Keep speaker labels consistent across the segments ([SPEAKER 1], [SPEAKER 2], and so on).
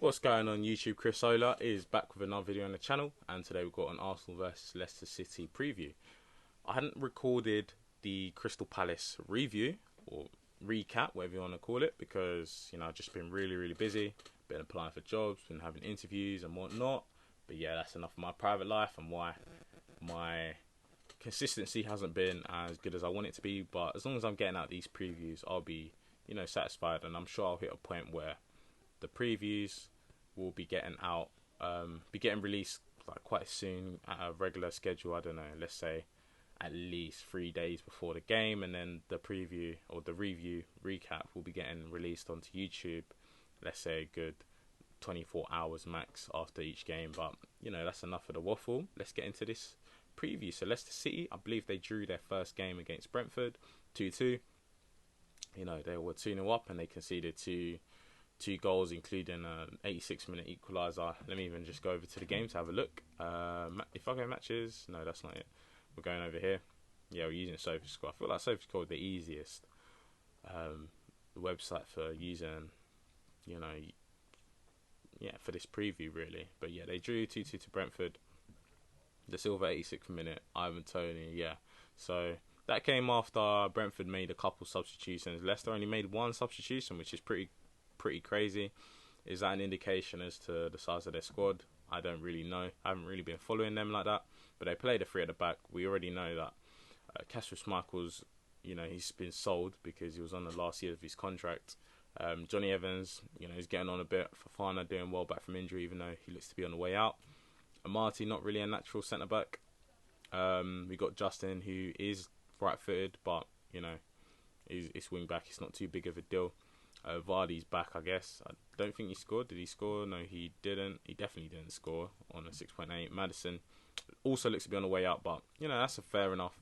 [SPEAKER 1] What's going on YouTube? Chris Ola is back with another video on the channel, and today we've got an Arsenal vs Leicester City preview. I hadn't recorded the Crystal Palace review or recap, whatever you want to call it, because I've just been really busy, been applying for jobs, been having interviews and whatnot. But yeah, that's enough of my private life and why my consistency hasn't been as good as I want it to be. But as long as I'm getting out these previews, I'll be satisfied, and I'm sure I'll hit a point where the previews will be getting out, be getting released like quite soon at a regular schedule. I don't know, let's say at least 3 days before the game, and then the preview or the review recap will be getting released onto YouTube, let's say a good 24 hours max after each game. But that's enough of the waffle. Let's get into this preview. So Leicester City, I believe they drew their first game against Brentford 2-2. They were 2-0 up and they conceded two goals, including an 86-minute equaliser. Let me even just go over to the game to have a look. If I go matches, no, that's not it. We're going over here. Yeah, we're using SofaScore. I feel like SofaScore is the easiest website for using, for this preview really. But yeah, they drew 2-2 to Brentford. The Silva 86th minute, Ivan Toney, yeah. So that came after Brentford made a couple substitutions. Leicester only made one substitution, which is pretty crazy. Is that an indication as to the size of their squad? I don't really know. I haven't really been following them like that. But they played a three at the back. We already know that Kasper Schmeichel's, he's been sold because he was on the last year of his contract. Johnny Evans, he's getting on a bit. Fofana doing well back from injury, even though he looks to be on the way out. Amati, not really a natural centre back. We got Justin, who is right-footed, but he's wing back. It's not too big of a deal. Vardy's back, I guess. I don't think he scored. Did he score? No, he didn't. He definitely didn't score on a 6.8. Maddison also looks to be on the way out, but that's a fair enough.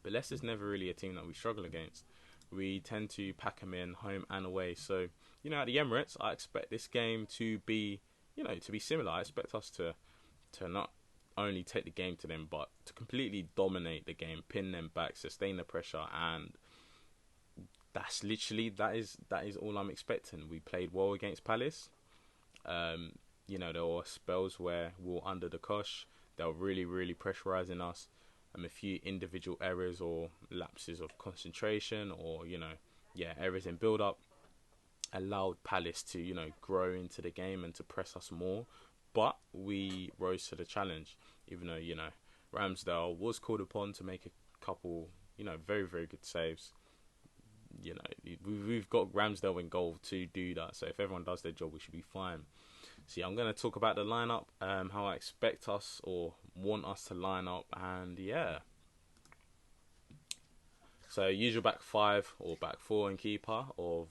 [SPEAKER 1] But Leicester's never really a team that we struggle against. We tend to pack them in home and away. So at the Emirates, I expect this game to be similar. I expect us to not only take the game to them, but to completely dominate the game, pin them back, sustain the pressure, and that's literally that is all I'm expecting. We played well against Palace. There were spells where we were under the cosh. They were really pressurising us. A few individual errors or lapses of concentration, or errors in build up allowed Palace to grow into the game and to press us more. But we rose to the challenge, even though Ramsdale was called upon to make a couple very good saves. We've got Ramsdale in goal to do that, so if everyone does their job, we should be fine. See, I'm going to talk about the lineup, how I expect us or want us to line up, and yeah. So usual back five or back four in keeper of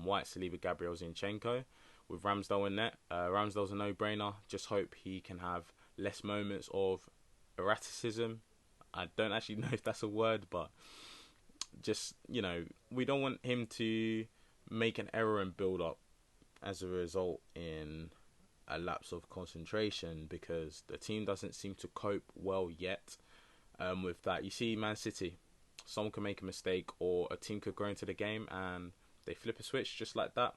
[SPEAKER 1] White, Saliba, Gabriel, Zinchenko, with Ramsdale in net. Ramsdale's a no-brainer. Just hope he can have less moments of erraticism. I don't actually know if that's a word, but just, we don't want him to make an error and build up as a result in a lapse of concentration, because the team doesn't seem to cope well yet with that. You see Man City, someone can make a mistake or a team could go into the game and they flip a switch just like that,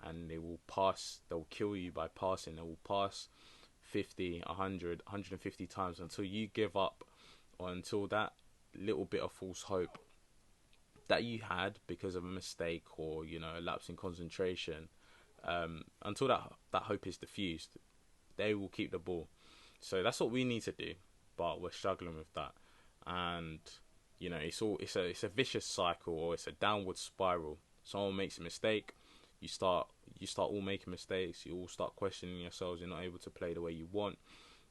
[SPEAKER 1] and they will pass, they'll kill you by passing. They will pass 50, 100, 150 times until you give up, or until that little bit of false hope that you had because of a mistake or a lapse in concentration, until that hope is diffused, they will keep the ball. So that's what we need to do, but we're struggling with that. And it's a vicious cycle, or it's a downward spiral. Someone makes a mistake, you start all making mistakes, you all start questioning yourselves, you're not able to play the way you want,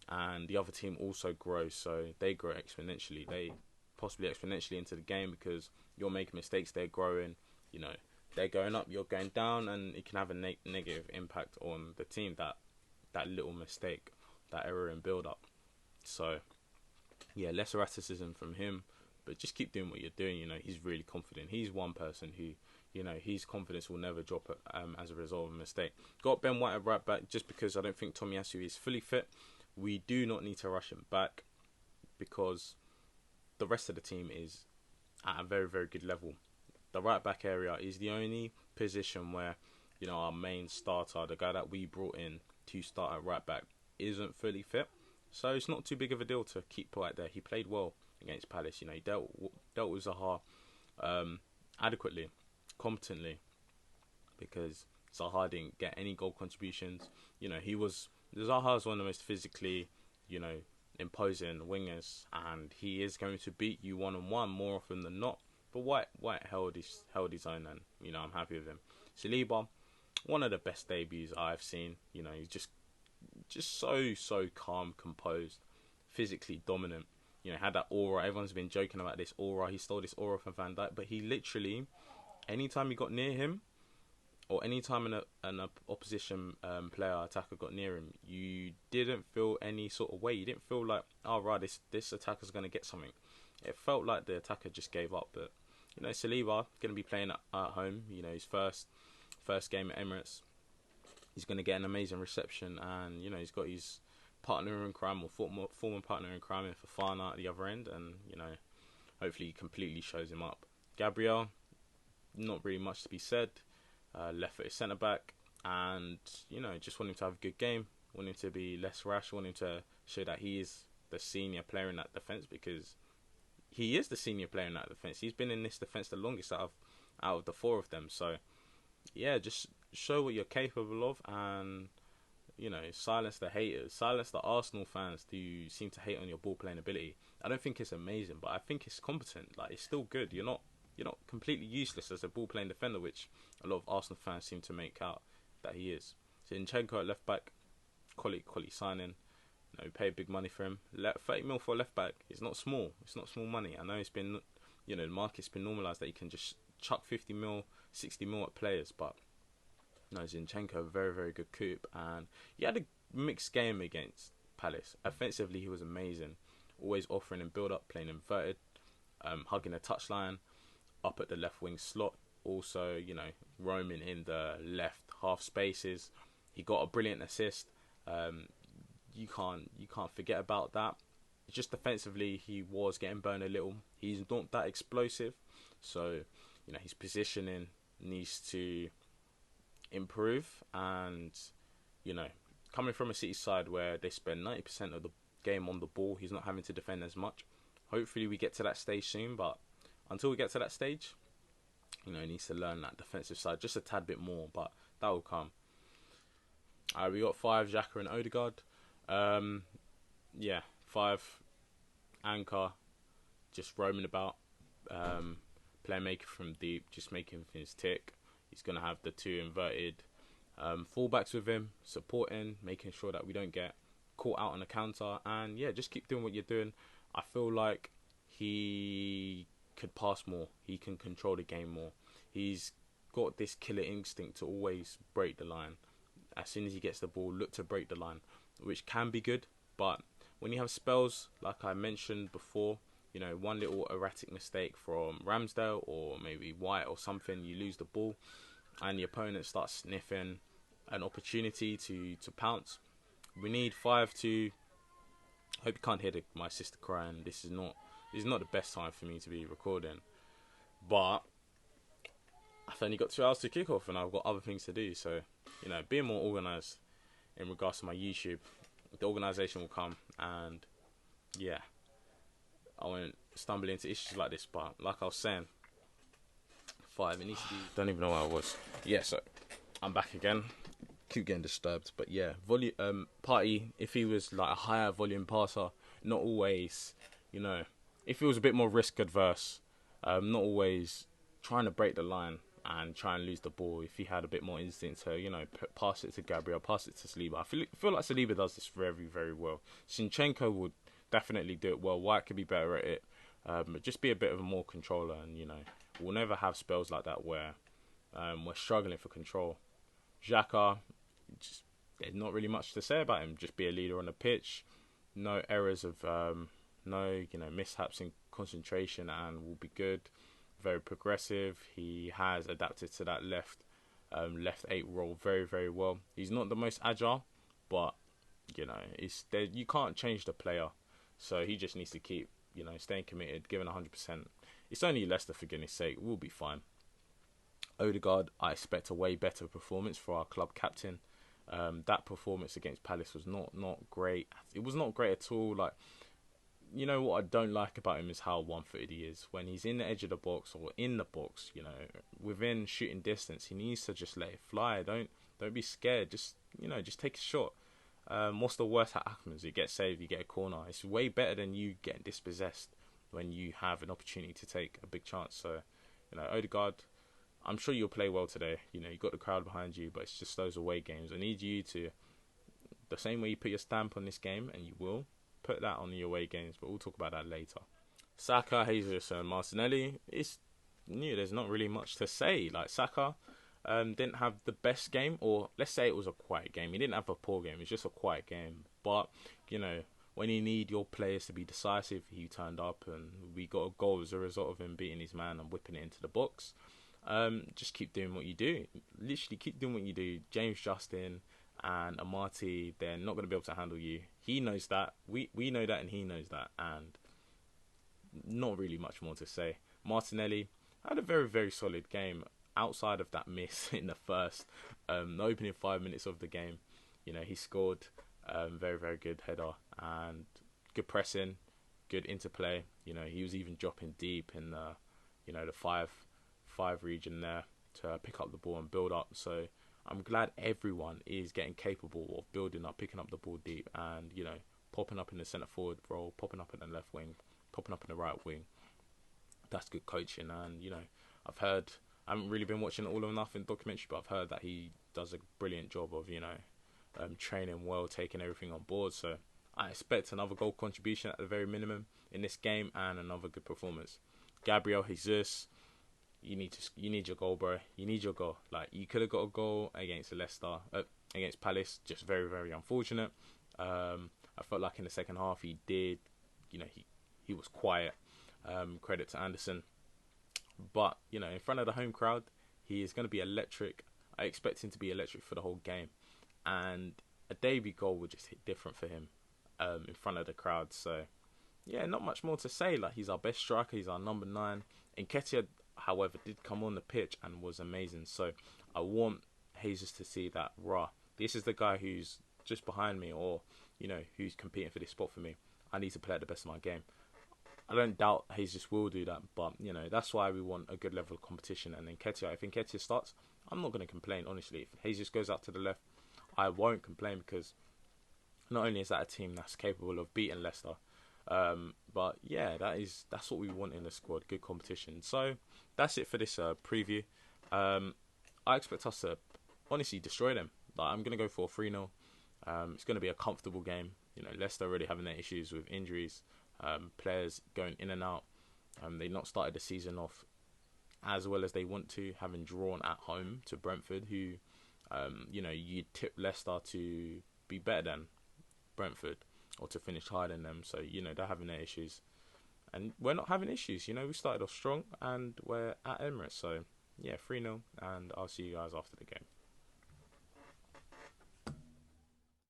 [SPEAKER 1] and the other team also grows, so they grow exponentially. They possibly exponentially into the game because you're making mistakes, they're growing, they're going up, you're going down, and it can have a negative impact on the team, that little mistake, that error in build up. So yeah, less erraticism from him, but just keep doing what you're doing. He's really confident. He's one person who his confidence will never drop as a result of a mistake. Got Ben White at right back just because I don't think Tomiyasu is fully fit. We do not need to rush him back because the rest of the team is at a very good level. The right back area is the only position where our main starter, the guy that we brought in to start at right back, isn't fully fit. So it's not too big of a deal to keep White there. He played well against Palace. He dealt with Zaha adequately, competently, because Zaha didn't get any goal contributions. Zaha is one of the most physically, imposing wingers, and he is going to beat you 1-on-1 more often than not. But White held his own, and I'm happy with him. Saliba, one of the best debuts I've seen. He's just so calm, composed, physically dominant. Had that aura. Everyone's been joking about this aura. He stole this aura from Van Dijk, but he literally, anytime he got near him, or anytime an opposition attacker got near him, you didn't feel any sort of way. You didn't feel like, oh right, this attacker's going to get something. It felt like the attacker just gave up. But Saliba going to be playing at home. His first game at Emirates. He's going to get an amazing reception, and he's got his partner in crime, or former partner in crime, in Fofana at the other end, and hopefully he completely shows him up. Gabriel, not really much to be said. Left-footed centre back, and just want him to have a good game. Want him to be less rash. Want him to show that he is the senior player in that defence, because he is the senior player in that defence. He's been in this defence the longest out of the four of them. So yeah, just show what you're capable of, and silence the haters, silence the Arsenal fans who seem to hate on your ball playing ability. I don't think it's amazing, but I think it's competent. Like, it's still good. You're not completely useless as a ball playing defender, which a lot of Arsenal fans seem to make out that he is. Zinchenko at left back, quality signing. Pay big money for him. 30 mil for a left back. It's not small. It's not small money. I know it's been, the market's been normalised that you can just chuck 50 mil, 60 mil at players, but Zinchenko, very, very good coup, and he had a mixed game against Palace. Offensively, he was amazing, always offering and build up, playing inverted, hugging the touchline, up at the left wing slot, also roaming in the left half spaces. He got a brilliant assist. You can't forget about that. Just defensively, he was getting burned a little. He's not that explosive, so his positioning needs to improve, and coming from a City side where they spend 90% of the game on the ball, he's not having to defend as much. Hopefully we get to that stage soon, but until we get to that stage, he needs to learn that defensive side just a tad bit more, but that will come. We got 5, Xhaka and Odegaard. 5, anchor, just roaming about, playmaker from deep, just making things tick. He's going to have the 2 inverted fullbacks with him, supporting, making sure that we don't get caught out on the counter. And just keep doing what you're doing. I feel like he could pass more. He can control the game more. He's got this killer instinct to always break the line. As soon as he gets the ball, look to break the line, which can be good. But when you have spells, like I mentioned before, one little erratic mistake from Ramsdale or maybe White or something, you lose the ball and the opponent starts sniffing an opportunity to pounce. We need 5 to... I hope you can't hear my sister crying. This is not the best time for me to be recording. But I've only got 2 hours to kick off and I've got other things to do. So, being more organised in regards to my YouTube, the organisation will come, and I won't stumble into issues like this. But like I was saying, 5, it needs to be... Don't even know where I was. So I'm back again. Keep getting disturbed. But Partey, if he was like a higher volume passer, not always, if he was a bit more risk adverse, not always trying to break the line and try and lose the ball, if he had a bit more instinct to, pass it to Gabriel, pass it to Saliba. I feel like Saliba does this very, very well. Zinchenko would definitely do it well. White could be better at it, but just be a bit of a more controller, and we'll never have spells like that where we're struggling for control. Xhaka, there's not really much to say about him. Just be a leader on the pitch, no errors of mishaps in concentration, and will be good. Very progressive. He has adapted to that left 8 role very, very well. He's not the most agile, but you can't change the player, so he just needs to keep staying committed, giving 100%. It's only Leicester, for goodness sake. We'll be fine. Odegaard, I expect a way better performance for our club captain. That performance against Palace was not great. It was not great at all. Like, you know what I don't like about him is how one-footed he is. When he's in the edge of the box or in the box, you know, within shooting distance, he needs to just let it fly. Don't be scared. Just take a shot. What's the worst that happens? You get saved, you get a corner. It's way better than you getting dispossessed when you have an opportunity to take a big chance. So, Odegaard, I'm sure you'll play well today. You've got the crowd behind you, but it's just those away games. I need you to, the same way you put your stamp on this game, and you will, put that on the away games, but we'll talk about that later. Saka, Jesus, and Martinelli, there's not really much to say. Like, Saka didn't have the best game, or let's say it was a quiet game. He didn't have a poor game, it's just a quiet game. But, when you need your players to be decisive, he turned up, and we got a goal as a result of him beating his man and whipping it into the box. Just keep doing what you do. Literally keep doing what you do. James Justin and Amati, they're not going to be able to handle you. He knows that. We know that, and he knows that. And not really much more to say. Martinelli had a very, very solid game. Outside of that miss in the the opening 5 minutes of the game, he scored. Very, very good header and good pressing, good interplay. He was even dropping deep in the five region there to pick up the ball and build up. So I'm glad everyone is getting capable of building up, picking up the ball deep, and popping up in the centre forward role, popping up in the left wing, popping up in the right wing. That's good coaching, and I haven't really been watching All or Nothing documentary, but I've heard that he does a brilliant job of training well, taking everything on board. So I expect another goal contribution at the very minimum in this game, and another good performance. Gabriel Jesus, you need your goal, bro. You need your goal. Like, you could have got a goal against Leicester, against Palace. Just very, very unfortunate. I felt like in the second half he did, he was quiet. Credit to Anderson, but in front of the home crowd, he is going to be electric. I expect him to be electric for the whole game, and a debut goal would just hit different for him in front of the crowd. So yeah, not much more to say. Like, he's our best striker. He's our number 9. Nketiah, however, did come on the pitch and was amazing. So I want Jesus to see that, this is the guy who's just behind me, or who's competing for this spot for me. I need to play at the best of my game. I don't doubt Jesus will do that, but that's why we want a good level of competition. And Nketiah, if Nketiah starts, I'm not going to complain, honestly. If Jesus goes out to the left, I won't complain, because not only is that a team that's capable of beating Leicester, but yeah, that's what we want in the squad, good competition. So that's it for this preview. I expect us to honestly destroy them. Like, I'm going to go for a 3-0. It's going to be a comfortable game. Leicester already having their issues with injuries, players going in and out. They've not started the season off as well as they want to, having drawn at home to Brentford, who, you tip Leicester to be better than Brentford, or to finish higher than them. So, they're having their issues. And we're not having issues. We started off strong, and we're at Emirates. So, yeah, 3-0, and I'll see you guys after the game.